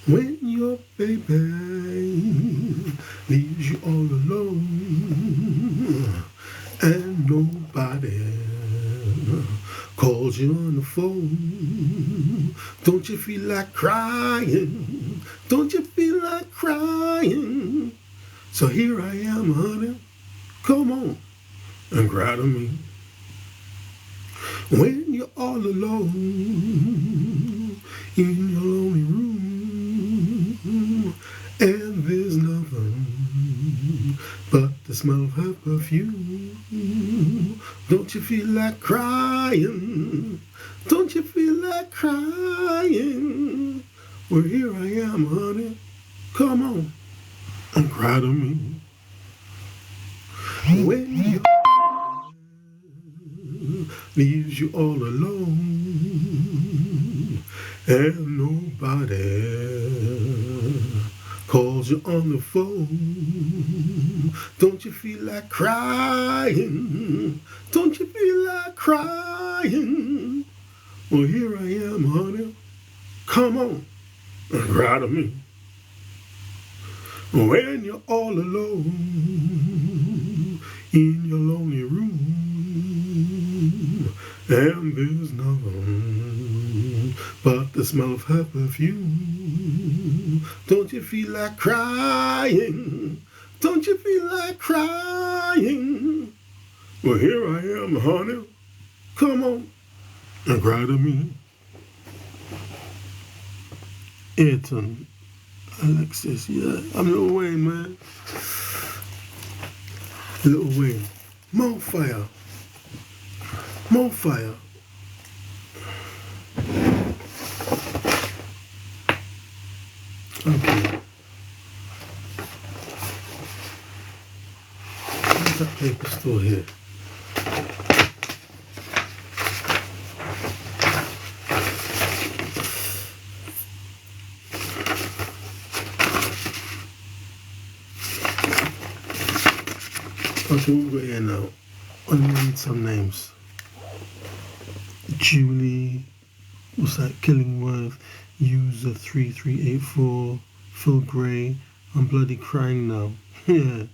When your baby leaves you all alone and nobody calls you on the phone, don't you feel like crying? Don't you feel like crying? So here I am, honey. Come on and cry to me. When you're all alone in your lonely room and there's nothing but the smell of her perfume, don't you feel like crying? Don't you feel like crying? Well, here I am, honey. Come on and cry to me. When you leaves you all alone and nobody calls you on the phone, don't you feel like crying? Don't you feel like crying? Well, here I am, honey. Come on and cry to me. When you're all alone in your lonely room and there's nothing but the smell of her perfume, don't you feel like crying? Don't you feel like crying? Well, here I am, honey. Come on and cry to me. Ayrton, Alexis, yeah, I'm Lil Wayne, man. Lil Wayne. More fire. More fire. Okay. Where's that paper still here? Okay, what we got here now? Let me read some names. Julie, what's that? Killingworth, User 3384, Phil Gray. I'm bloody crying now. Yeah.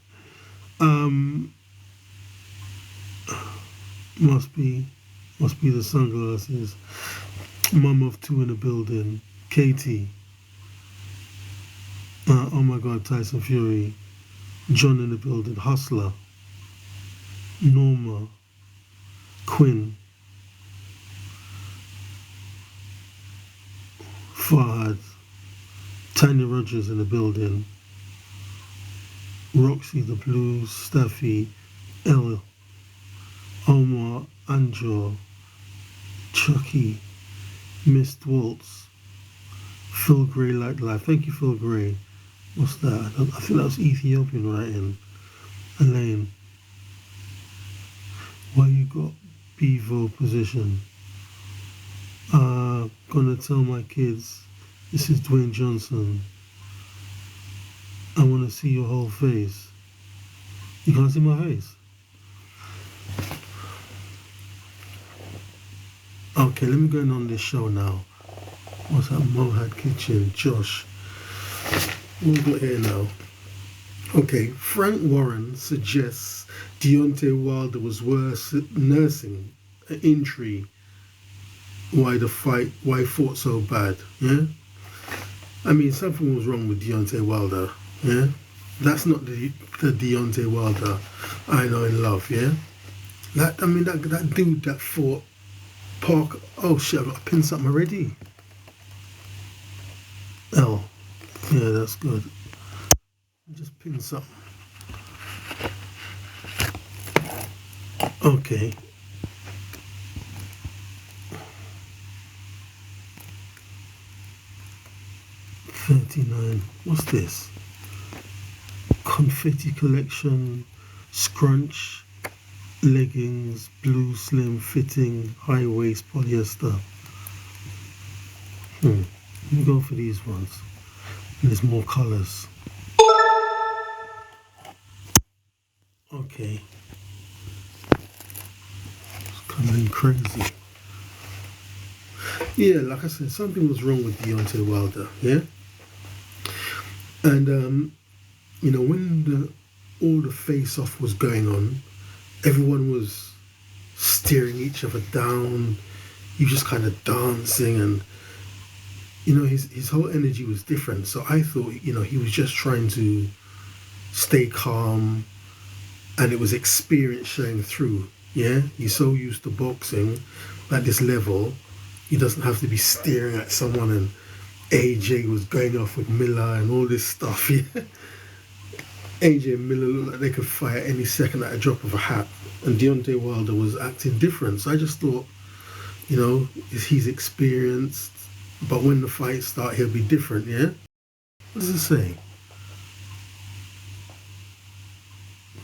Must be the sunglasses. Mum of two in the building. Katie. Oh my God, Tyson Fury. John in the building. Hustler. Norma. Quinn. Fahad. Tanya Rogers in the building. Roxy the Blues. Staffy. Elle. Omar. Anjo. Chucky. Missed Waltz. Phil Gray Like Life. Thank you, Phil Gray. What's that? I think that was Ethiopian writing. Elaine. Why you got Bevo position? Gonna tell my kids this is Dwayne Johnson. I wanna see your whole face. You can't see my face? Okay, let me go in on this show now. What's that? Mohad Kitchen, Josh. What we got here now? Okay, Frank Warren suggests Deontay Wilder was worse at nursing an injury. Why he fought so bad, yeah? I mean, something was wrong with Deontay Wilder, yeah? That's not the Deontay Wilder I know and love, yeah? That dude that fought Parker. Oh shit, I've got to pin something already. Oh, yeah, that's good. Just pin something. Okay. $39. What's this? Confetti collection, scrunch, leggings, blue slim fitting, high waist polyester. Let me go for these ones. And there's more colors. Okay. It's coming crazy. Yeah, like I said, something was wrong with Deontay Wilder, yeah? And when all the face-off was going on, everyone was staring each other down. He was just kind of dancing, and his whole energy was different. So I thought, he was just trying to stay calm, and it was experience showing through. Yeah, he's so used to boxing at this level, he doesn't have to be staring at someone. And AJ was going off with Miller and all this stuff. Yeah, AJ and Miller looked like they could fight any second at a drop of a hat, and Deontay Wilder was acting different. So I just thought, he's experienced, but when the fights start, he'll be different. Yeah. What does it say?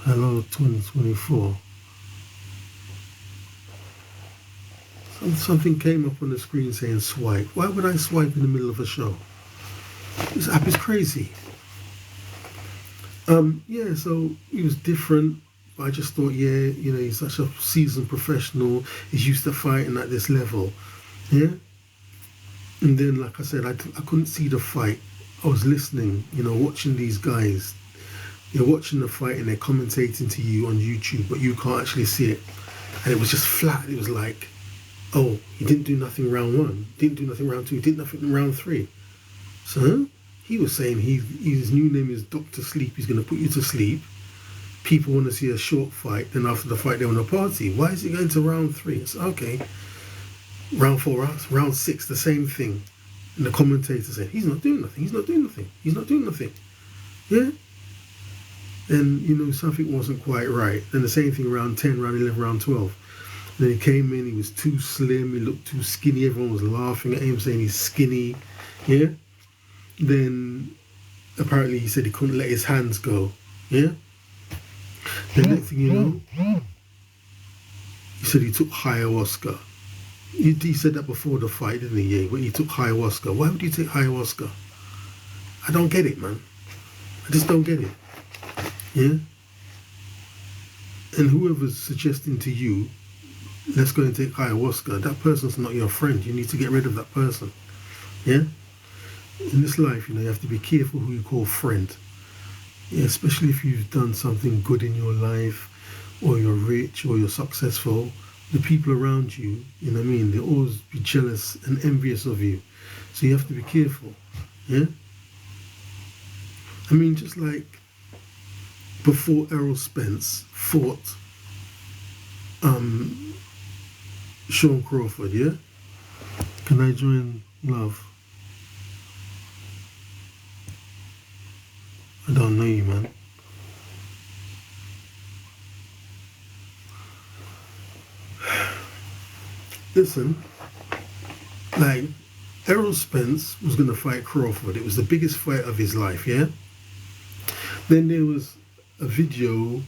Hello, 2024. Something came up on the screen saying swipe. Why would I swipe in the middle of a show? This app is crazy. Yeah, so he was different. I just thought, yeah, he's such a seasoned professional. He's used to fighting at this level. Yeah. And then, like I said, I couldn't see the fight. I was listening, watching these guys. You're watching the fight and they're commentating to you on YouTube, but you can't actually see it. And it was just flat. It was like, oh, he didn't do nothing round 1, didn't do nothing round 2, did nothing in round 3. So he was saying his new name is Dr. Sleep. He's going to put you to sleep. People want to see a short fight. Then after the fight, they want to party. Why is he going to round 3? It's okay. Round 4, round 6, the same thing. And the commentator said, he's not doing nothing. He's not doing nothing. He's not doing nothing. Yeah? And, something wasn't quite right. Then the same thing round 10, round 11, round 12. And then he came in, he was too slim, he looked too skinny. Everyone was laughing at him, saying he's skinny. Yeah? Then apparently he said he couldn't let his hands go. Yeah? The next thing you know, he said he took ayahuasca. He said that before the fight, didn't he? Yeah, when he took ayahuasca. Why would you take ayahuasca? I don't get it, man. I just don't get it. Yeah? And whoever's suggesting to you, let's go and take ayahuasca, that person's not your friend. You need to get rid of that person. Yeah? In this life, you have to be careful who you call friend. Yeah, especially if you've done something good in your life, or you're rich, or you're successful. The people around you, they'll always be jealous and envious of you. So you have to be careful. Yeah? Just like before Errol Spence fought Sean Crawford, yeah? Can I join love? I don't know you, man. Listen, like, Errol Spence was going to fight Crawford. It was the biggest fight of his life, yeah? Then there was a video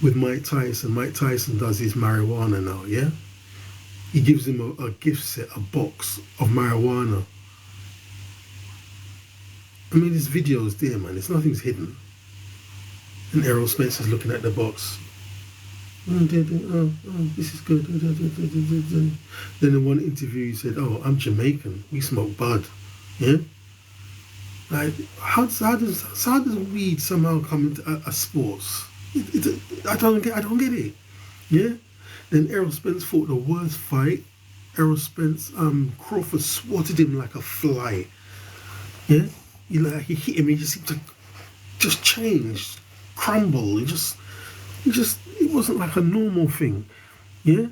with Mike Tyson. Mike Tyson does his marijuana now, yeah? He gives him a gift set, a box of marijuana. This video is there, man. Nothing's hidden. And Errol Spence is looking at the box. Oh, this is good. Then in one interview he said, oh, I'm Jamaican. We smoke bud. Yeah? Like, how does weed somehow come into a sports? I don't get it. Yeah? Then Errol Spence fought the worst fight. Errol Spence, Crawford swatted him like a fly. Yeah? He hit him, he just seemed to just change, crumble. It wasn't like a normal thing. Yeah?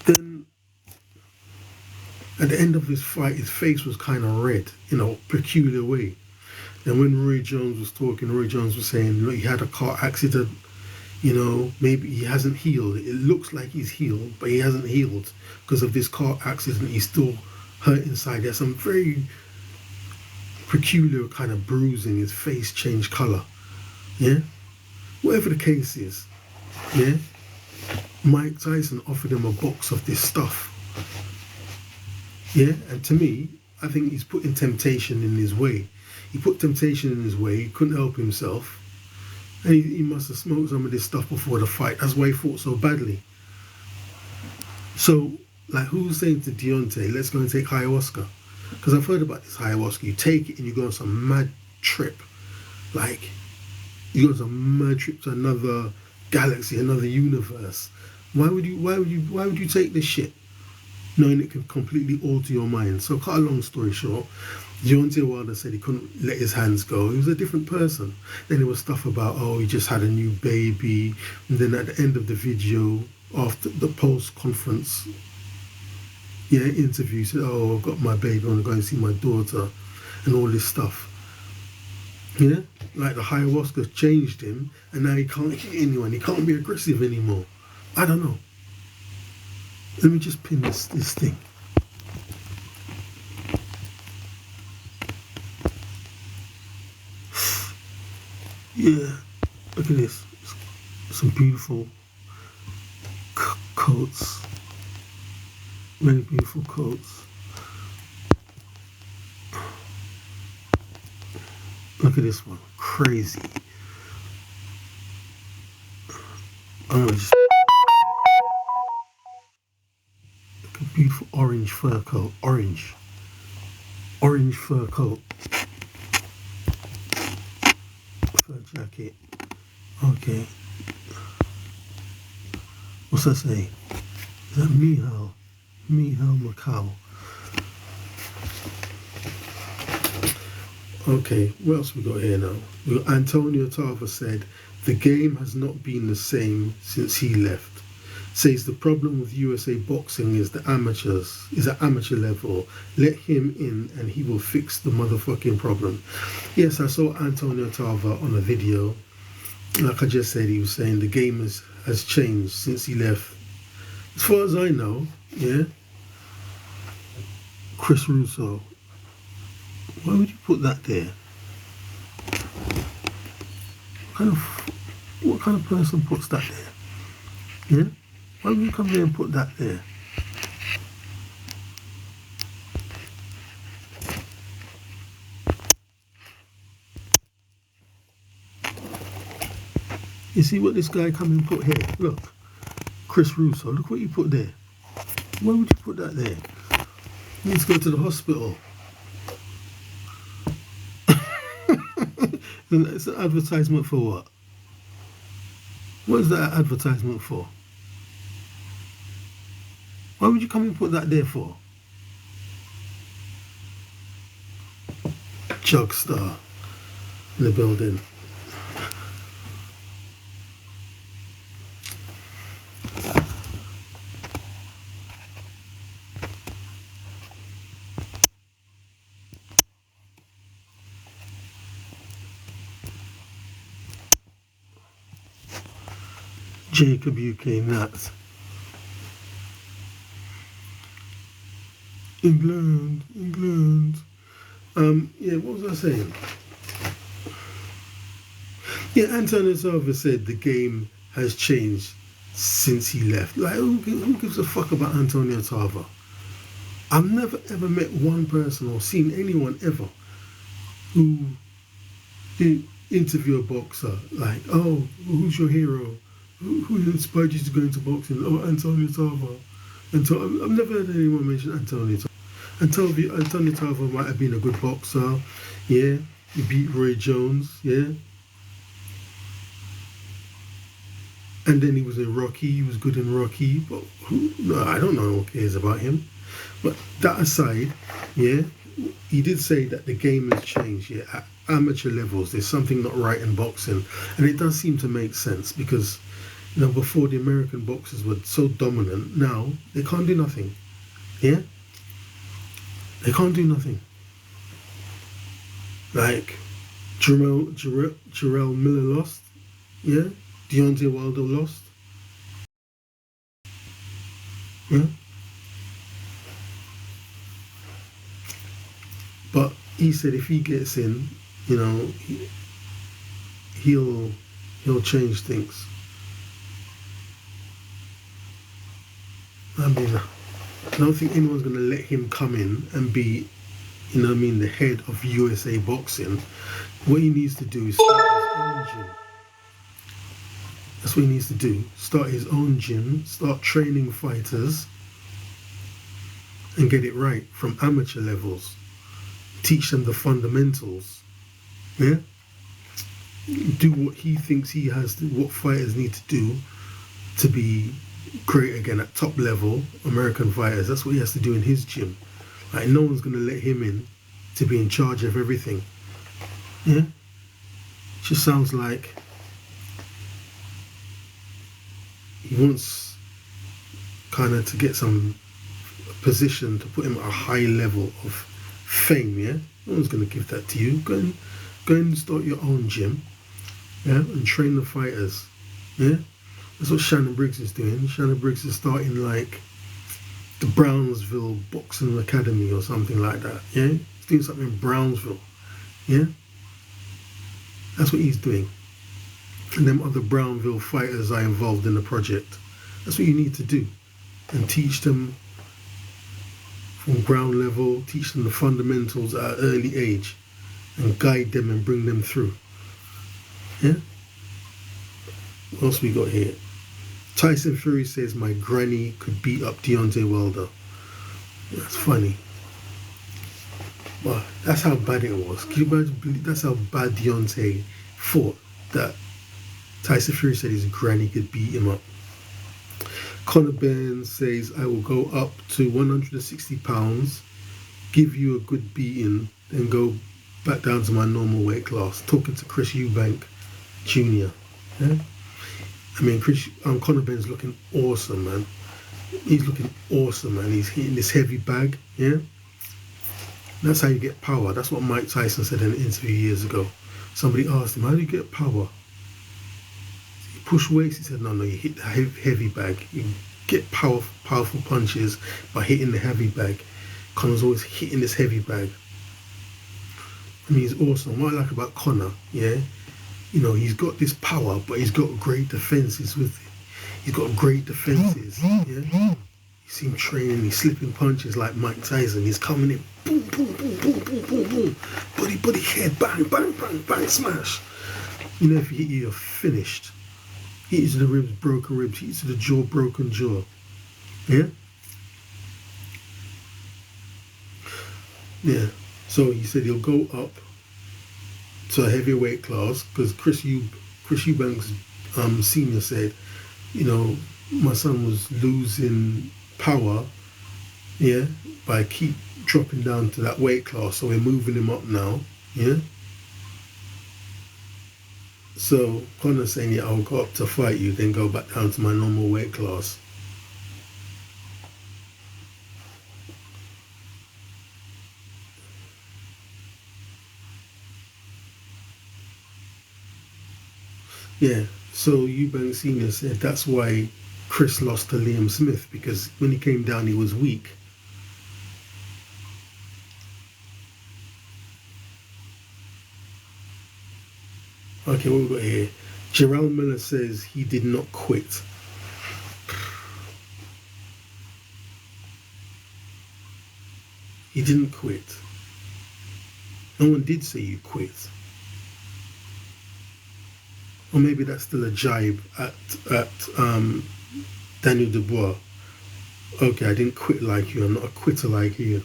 Then at the end of this fight, his face was kind of red, in a peculiar way. And when Roy Jones was talking, Roy Jones was saying, look, he had a car accident, maybe he hasn't healed. It looks like he's healed, but he hasn't healed because of this car accident. He's still hurt inside. There's some very peculiar kind of bruising. His face changed color. Yeah? Whatever the case is, yeah? Mike Tyson offered him a box of this stuff. Yeah? And to me, I think he's putting temptation in his way. He put temptation in his way, he couldn't help himself. And he must have smoked some of this stuff before the fight. That's why he fought so badly. So, like, who's saying to Deontay, let's go and take ayahuasca? Because I've heard about this ayahuasca. You take it and you go on some mad trip. Like, you go on some mad trip to another galaxy, another universe. Why would you take this shit, knowing it can completely alter your mind? So, cut a long story short, Deontay Wilder said he couldn't let his hands go. He was a different person. Then there was stuff about, oh, he just had a new baby. And then at the end of the video, after the post-conference interview, he said, oh, I've got my baby, I want to go and see my daughter, and all this stuff. Yeah? Like the ayahuasca changed him, and now he can't hit anyone. He can't be aggressive anymore. I don't know. Let me just pin this thing. Yeah, look at this. Some beautiful coats. Very beautiful coats. Look at this one. Crazy. I'm gonna just look at a beautiful orange fur coat. Orange fur coat. Fur jacket. Okay. What's that say? Is that Michal Macau? Okay, what else we got here now? We got Antonio Tarver said the game has not been the same since he left. Says the problem with USA boxing is at amateur level. Let him in and he will fix the motherfucking problem. Yes, I saw Antonio Tarver on a video. Like I just said, he was saying the game has changed since he left. As far as I know, yeah. Chris Russo. Why would you put that there? What kind of person puts that there? Yeah? Why would you come there and put that there? You see what this guy come and put here? Look. Chris Russo, look what you put there. Why would you put that there? You need to go to the hospital. It's an advertisement for what? What is that advertisement for? Why would you come and put that there for? Jugstar in the building. Jacob UK nuts. England. Yeah, what was I saying? Yeah, Antonio Tarver said the game has changed since he left. Like, who gives a fuck about Antonio Tarver? I've never ever met one person or seen anyone ever who interview a boxer like, oh, who's your hero? Who inspired you to go into boxing? Oh, Antonio Tarver. I've never heard anyone mention Antonio Tarver. Antonio Tarver might have been a good boxer. Yeah, he beat Roy Jones. Yeah. And then he was in Rocky. He was good in Rocky. But no, I don't know who cares about him. But that aside, yeah, he did say that the game has changed. Yeah, at amateur levels, there's something not right in boxing, and it does seem to make sense because, you know, before the American boxers were so dominant, now they can't do nothing. Yeah, they can't do nothing. Like Jarrell Miller lost. Yeah, Deontay Wilder lost. Yeah. But he said if he gets in, you know, he'll change things. I mean, I don't think anyone's going to let him come in and be, you know what I mean, the head of USA boxing. What he needs to do is start his own gym. That's what he needs to do. Start his own gym, start training fighters, and get it right from amateur levels. teach them the fundamentals. Yeah, do what he thinks he has to, what fighters need to do to be great again at top level American fighters. That's what he has to do in his gym. Like, no one's gonna let him in to be in charge of everything. Yeah, just sounds like he wants kind of to get some position to put him at a high level of fame. Yeah, no one's gonna give that to you. Go and start your own gym. Yeah, and train the fighters. Yeah, that's what Shannon Briggs is doing. Shannon Briggs is starting like the Brownsville Boxing Academy or something like that. Yeah, he's doing something in Brownsville. Yeah, that's what he's doing. And them other Brownville fighters are involved in the project. That's what you need to do, and teach them from ground level, teach them the fundamentals at an early age, and guide them and bring them through. Yeah? What else we got here? Tyson Fury says my granny could beat up Deontay Wilder. That's funny. But that's how bad it was. Can you imagine? That's how bad Deontay fought, that Tyson Fury said his granny could beat him up. Conor Benn says I will go up to 160 pounds, give you a good beating, then go back down to my normal weight class. Talking to Chris Eubank Jr. Yeah? I mean, Conor Benn's looking awesome, man. He's looking awesome, man. He's hitting this heavy bag. Yeah, that's how you get power. That's what Mike Tyson said in an interview years ago. Somebody asked him, how do you get power? You push weights? He said, no, you hit the heavy bag. You get powerful punches by hitting the heavy bag. Conor's always hitting this heavy bag. I mean, he's awesome. What I like about Conor, yeah, you know, he's got this power, but he's got great defenses with it. He's got great defenses, yeah. You see him training, he's slipping punches like Mike Tyson. He's coming in, boom, boom, boom, boom, boom, boom, boom. Buddy, head, bang, bang, bang, bang, smash. You know, if he hit you, you're finished. Hit you to the ribs, broken ribs. Hit you to the jaw, broken jaw. Yeah? Yeah. So he said he'll go up to a heavyweight class because Chris Eubanks Senior said, you know, my son was losing power, yeah, by keep dropping down to that weight class, so we're moving him up now, yeah. So Conor's saying, yeah, I'll go up to fight you, then go back down to my normal weight class. Yeah, so Eubank Senior said that's why Chris lost to Liam Smith, because when he came down he was weak. Okay, what we got here? Gerald Miller says he did not quit. He didn't quit. No one did say you quit. Or maybe that's still a jibe at Daniel Dubois. Okay, I didn't quit like you. I'm not a quitter like you.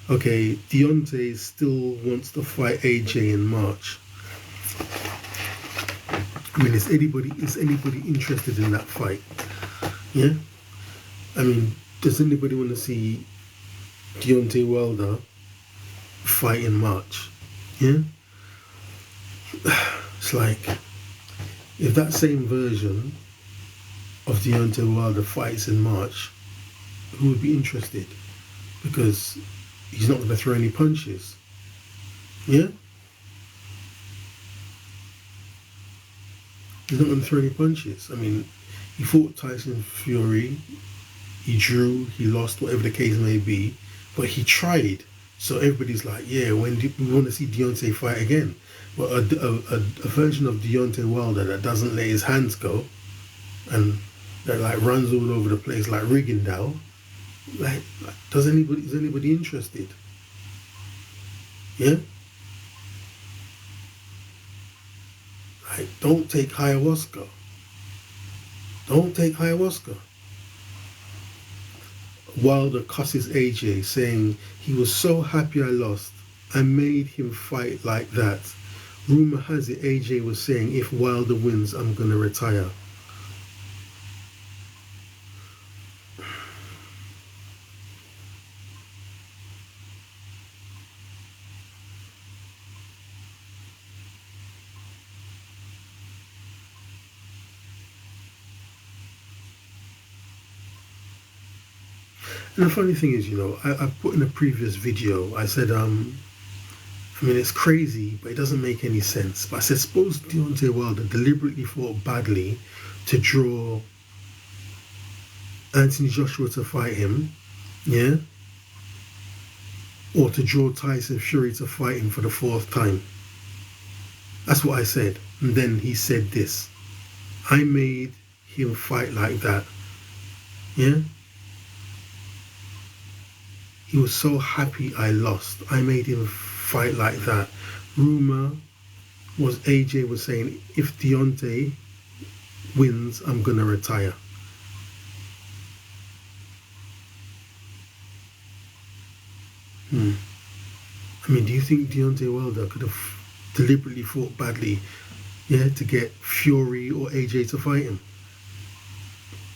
Okay, Deontay still wants to fight AJ in March. I mean, is anybody interested in that fight? Yeah? I mean, does anybody want to see Deontay Wilder fight in March? Yeah? It's like, if that same version of Deontay Wilder fights in March, who would be interested? Because he's not going to throw any punches. Yeah? He's not going to throw any punches. I mean, he fought Tyson Fury, he drew, he lost, whatever the case may be, but he tried. So everybody's like, yeah, when do we want to see Deontay fight again? Well, a version of Deontay Wilder that doesn't let his hands go and that like runs all over the place like Rigondeaux. Like is anybody interested? Yeah? Like, don't take ayahuasca. Don't take ayahuasca. Wilder cusses AJ, saying he was so happy I lost. I made him fight like that. Rumor has it AJ was saying if Wilder wins, I'm gonna retire. And the funny thing is, I put in a previous video, I said, it's crazy, but it doesn't make any sense. But I said, suppose Deontay Wilder deliberately fought badly to draw Anthony Joshua to fight him, yeah? Or to draw Tyson Fury to fight him for the fourth time. That's what I said. And then he said this. I made him fight like that. Yeah? He was so happy I lost. I made him fight like that. Rumor was AJ was saying, if Deontay wins, I'm going to retire. Do you think Deontay Wilder could have deliberately fought badly, yeah, to get Fury or AJ to fight him?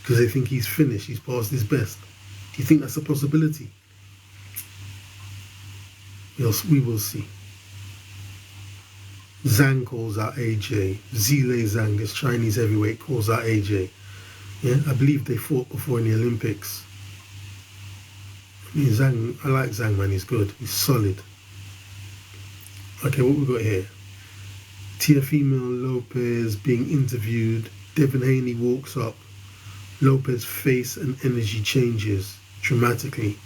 Because they think he's finished, he's past his best. Do you think that's a possibility? We will see. Zhang calls out AJ. Zhilei Zhang, this Chinese heavyweight, calls out AJ. Yeah, I believe they fought before in the Olympics. Zhang, I like Zhang, man. He's good. He's solid. Okay, what we got here? Teofimo Lopez being interviewed. Devin Haney walks up. Lopez's face and energy changes dramatically.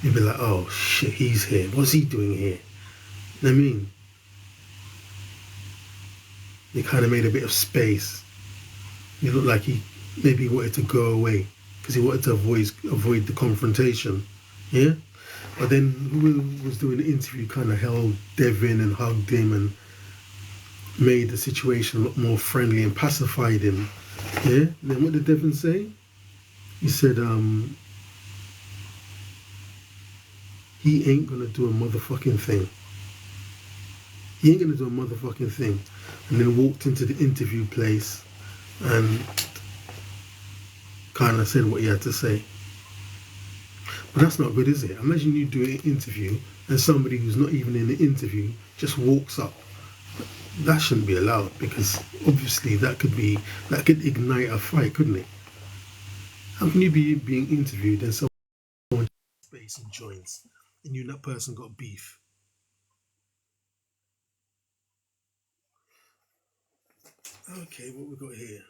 You'd be like, oh shit, he's here. What's he doing here? You know what I mean? He kind of made a bit of space. He looked like he wanted to go away because he wanted to avoid the confrontation. Yeah? But then who was doing the interview kind of held Devin and hugged him and made the situation a lot more friendly and pacified him. Yeah? And then what did Devin say? He said, he ain't gonna do a motherfucking thing. He ain't gonna do a motherfucking thing. And then walked into the interview place and kind of said what he had to say. But that's not good, is it? Imagine you do an interview and somebody who's not even in the interview just walks up. That shouldn't be allowed, because obviously that could ignite a fight, couldn't it? How can you be being interviewed and someone space and joins and you and that person got beef? Okay, what we got here?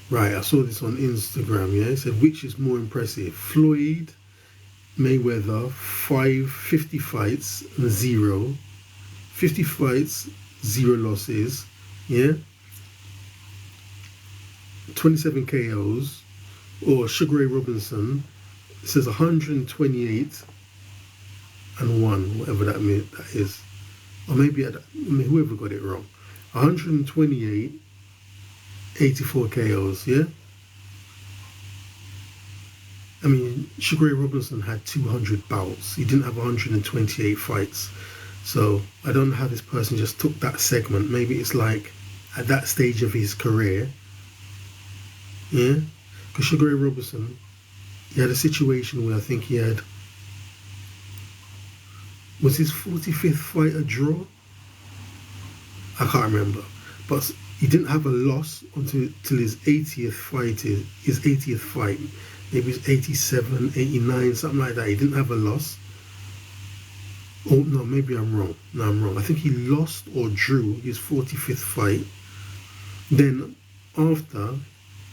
Right, I saw this on Instagram, yeah? It said, which is more impressive? Floyd Mayweather, 50 fights, 0. 50 fights, 0 losses, yeah? 27 KOs. Or Sugar Ray Robinson, it says 128 and 1, whatever that is. Or maybe whoever got it wrong. 128, 84 KOs, yeah? Sugar Ray Robinson had 200 bouts. He didn't have 128 fights. So I don't know how this person just took that segment. Maybe it's like at that stage of his career, yeah? Because Sugar Ray Robinson, he had a situation where I think he had, was his 45th fight a draw? I can't remember. But he didn't have a loss until his 80th fight. Maybe it's 87, 89, something like that. He didn't have a loss. Oh, no, maybe I'm wrong. No, I'm wrong. I think he lost or drew his 45th fight. Then after,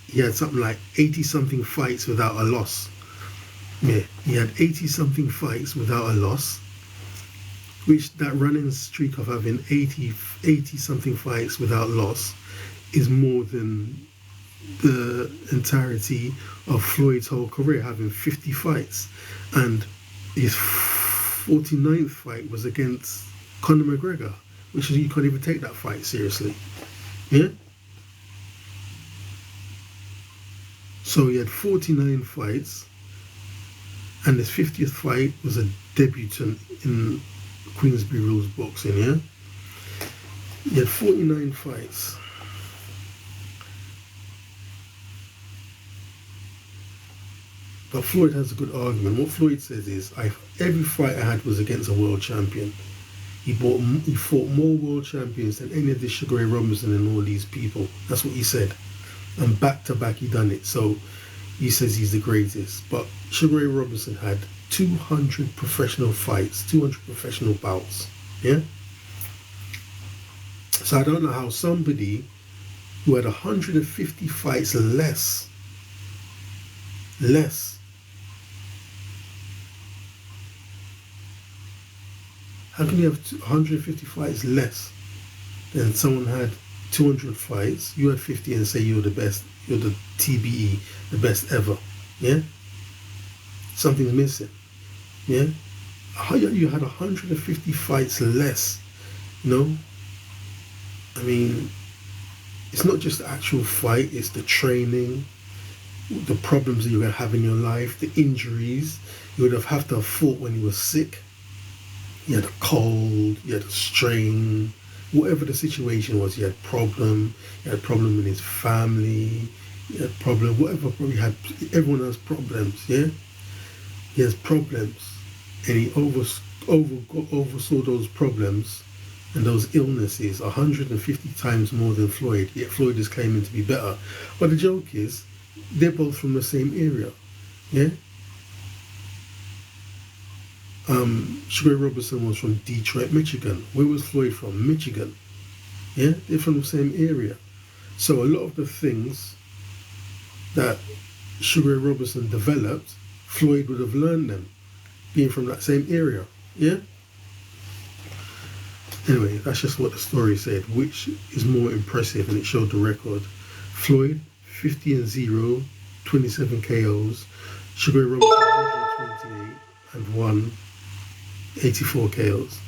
he had something like 80-something fights without a loss. Yeah, he had 80-something fights without a loss, which that running streak of having 80-something fights without loss is more than the entirety of Floyd's whole career, having 50 fights. And his 49th fight was against Conor McGregor, which is, you can't even take that fight seriously. Yeah? So he had 49 fights, and his 50th fight was a debutant in Queensberry Rules boxing, yeah? He had 49 fights. But Floyd has a good argument. What Floyd says is, every fight I had was against a world champion. He fought more world champions than any of the Sugar Ray Robinson and all these people. That's what he said. And back to back he done it. So he says he's the greatest. But Sugar Ray Robinson had 200 professional fights, 200 professional bouts. Yeah? So I don't know how somebody who had 150 fights less, how can you have 150 fights less than someone had 200 fights, you had 50, and say you're the best, you're the TBE, the best ever? Yeah? Something's missing. Yeah? You had 150 fights less, you know? I mean, it's not just the actual fight, it's the training, the problems that you're going to have in your life, the injuries. You would have to have fought when you were sick. You had a cold, you had a strain, whatever the situation was, you had problem in his family, you had problem, whatever problem you had, everyone has problems, yeah? He has problems, and he oversaw those problems and those illnesses 150 times more than Floyd, yet Floyd is claiming to be better. But the joke is, they're both from the same area, yeah? Sugar Ray Robinson was from Detroit, Michigan. Where was Floyd from? Michigan. Yeah, they're from the same area. So a lot of the things that Sugar Ray Robinson developed, Floyd would have learned them, being from that same area. Yeah? Anyway, that's just what the story said, which is more impressive, and it showed the record. Floyd, 50-0, 27 KOs. Sugar Ray Robinson, 128 and 1. 84 KOs.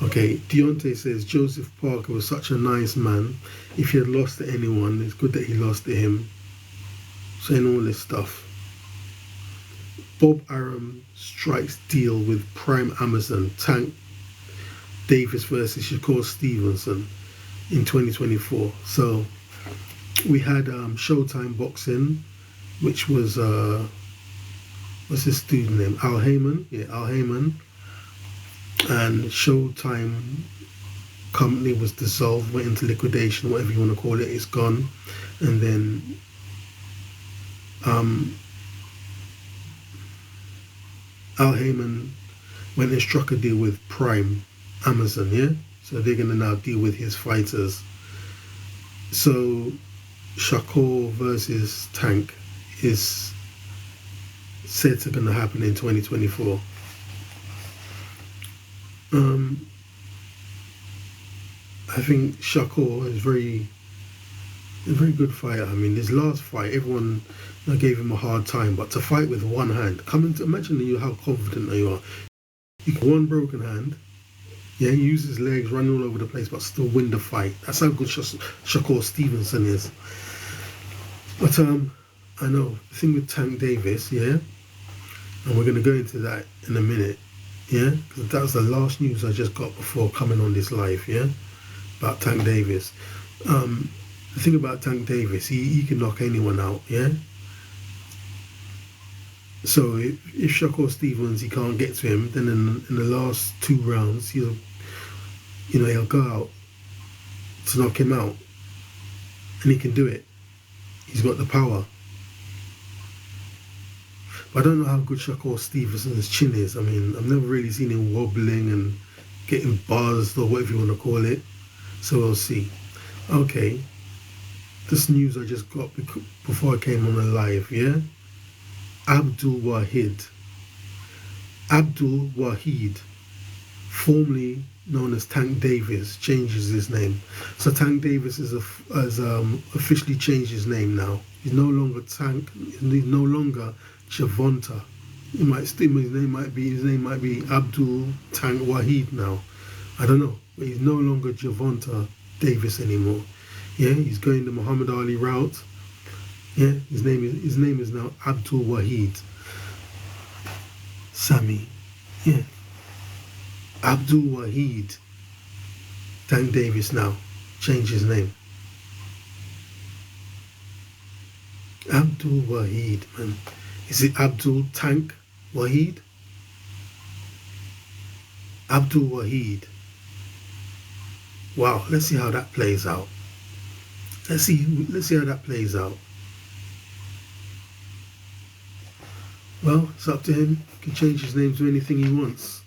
Okay, Deontay says Joseph Parker was such a nice man. If he had lost to anyone, it's good that he lost to him. Saying all this stuff. Bob Arum strikes deal with Prime Amazon. Tank Davis versus Shakur Stevenson in 2024. So we had Showtime Boxing, which was what's his student name? Al Heyman. Yeah, Al Heyman. And Showtime company was dissolved, went into liquidation, whatever you want to call it, it's gone. And then Al Heyman went and struck a deal with Prime Amazon, yeah? So they're going to now deal with his fighters. So Shakur versus Tank is said to going to happen in 2024. I think Shakur is a very good fighter. I mean, his last fight, everyone gave him a hard time, but to fight with one hand, imagine how confident you are. You got one broken hand, yeah, he uses his legs, running all over the place, but still win the fight. That's how good Shakur Stevenson is. But I know the thing with Tank Davis, yeah, and we're going to go into that in a minute. Yeah, because that was the last news I just got before coming on this live, yeah, about Tank Davis. The thing about Tank Davis, he can knock anyone out, yeah? So if Shakur Stevens, he can't get to him, then in the last 2 rounds, he'll go out to knock him out. And he can do it. He's got the power. I don't know how good Shakur Stevenson's chin is. I mean, I've never really seen him wobbling and getting buzzed or whatever you want to call it. So we'll see. Okay. This news I just got before I came on the live, yeah? ABDUL WAHID. ABDUL WAHID, formerly known as Tank Davis, changes his name. So Tank Davis has officially changed his name now. He's no longer Tank. He's no longer gervonta. His name might be Abdul Tank Wahid now. I don't know. But he's no longer Gervonta Davis anymore. Yeah, he's going the Muhammad Ali route. Yeah, his name is now Abdul Wahid. Sammy. Yeah. Abdul Wahid. Tank Davis now. Change his name. Abdul Wahid, man. Is it Abdul Tank Wahid? Abdul Wahid. Wow, let's see how that plays out. Let's see how that plays out. Well, it's up to him. He can change his name to anything he wants.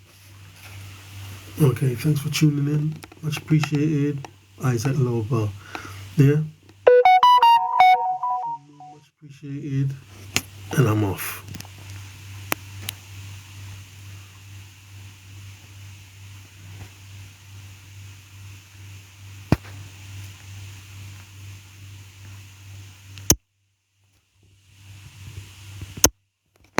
Okay, thanks for tuning in. Much appreciated. Isaac Loba. Yeah? Much appreciated. And I'm off.